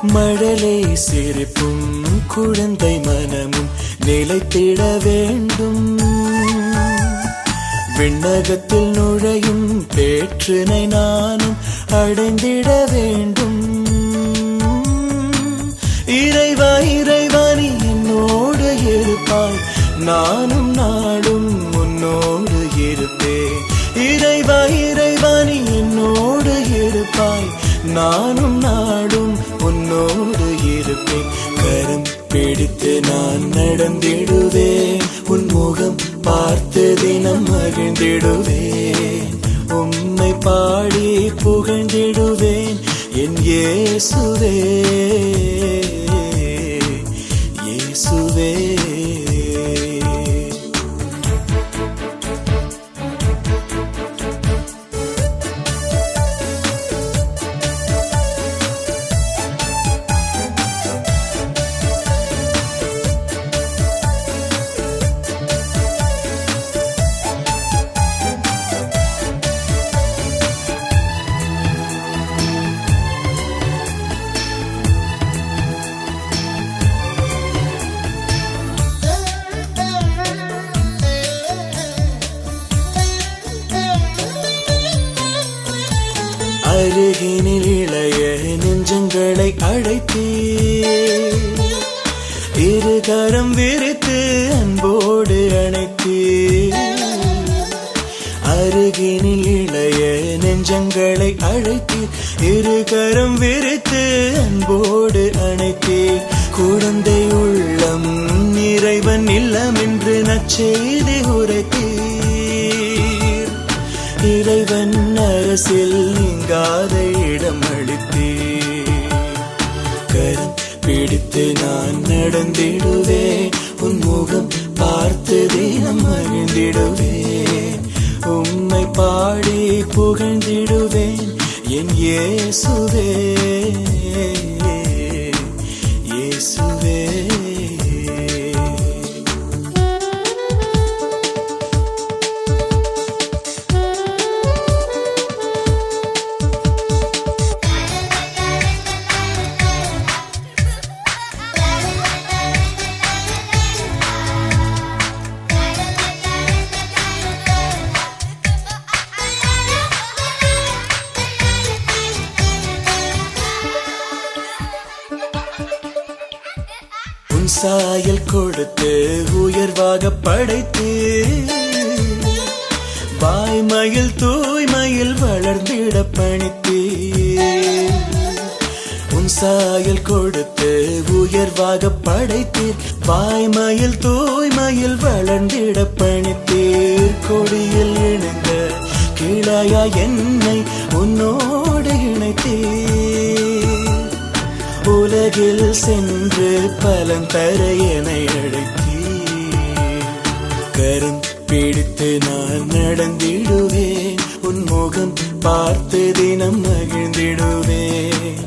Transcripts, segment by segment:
மழலை சிரிப்பும் குழந்தை மனமும் நிலைத்திட வேண்டும். விண்ணகத்தில் நுழையும் பேற்றினை நானும் அடைந்திட வேண்டும். இறைவா இறைவா நீ என்னோடு இருப்பாய், நானும் நாடும் உன்னோடு இருப்பேன். இறைவா இறைவா நீ என்னோடு இருப்பாய், நானும் நாடும் உன்னோடு இருப்பேன். கரம் பிடித்து நான் நடந்திடுவேன், உன் முகம் பார்த்து தினம் மகிழ்ந்திடுவேன். உம்மை பாடி புகழ்ந்திடுவேன் என் இயேசுவே இயேசுவே. அருகினில் இளைய நெஞ்சங்களை அழைத்தே, இருகரம் விரித்து அன்போடு அணைத்தே. அருகினில் இளைய நெஞ்சங்களை அழைத்தே, இருகரம் விரித்து அன்போடு அணைத்தே. குழந்தை உள்ளம் இறைவன் இல்லம் என்று நற்செய்தி உரைத்தே. இறைவன் அரசில் நீங்காத இடம் அளித்தீர். கரம் பிடித்து நான் நடந்திடுவேன், உன் முகம் பார்த்து தினம் மகிழ்ந்திடுவேன். உம்மை பாடி புகழ்ந்திடுவேன் என் இயேசுவே இயேசுவே. சாயல் கொடுத்து உயர்வாக படைத்து, வாய்மையில் தூய்மையில் வளர்ந்திட பணித்தே. உன் சாயல் கொடுத்து உயர்வாக படைத்தீர், வாய்மையில் தூய்மையில் வளர்ந்திட பணித்தீர். கொடியில் இணைந்த கிளையா என்னை உன்னோடு இணைத்தீர். உலகில் சென்று பலன் தர என அழைத்தீர். கரம் பிடித்து நான் நடந்திடுவேன், உன் முகம் பார்த்து தினம் மகிழ்ந்திடுவேன்.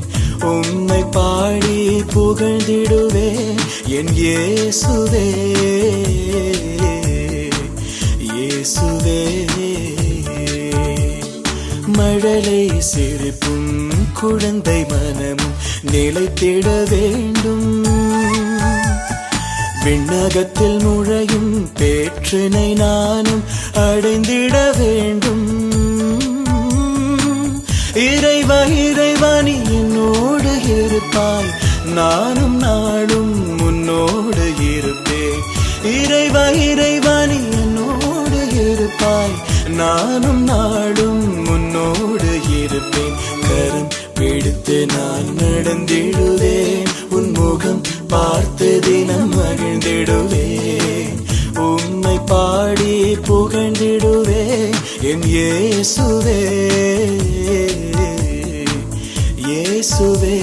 உம்மை பாடி புகழ்ந்திடுவேன் என் இயேசுவே இயேசுவே. மழலை சிரிப்பும் குழந்தை மனமும் நிலைத்திட வேண்டும். விண்ணகத்தில் நுழையும் பேற்றினை நானும் அடைந்திட வேண்டும். இறைவா இறைவா நீ என்னோடு இருப்பாய், நானும் நாடும் உன்னோடு இருப்பேன். இறைவா இறைவா நீ என்னோடு இருப்பாய், நானும் நாடும் உன்னோடு இருப்பேன். கரம் பிடித்து நான் நடந்திடுவேன், உன் முகம் பார்த்து தினம் மகிழ்ந்திடுவேன். உம்மை பாடி புகழ்ந்திடுவேன் என் இயேசுவே இயேசுவே.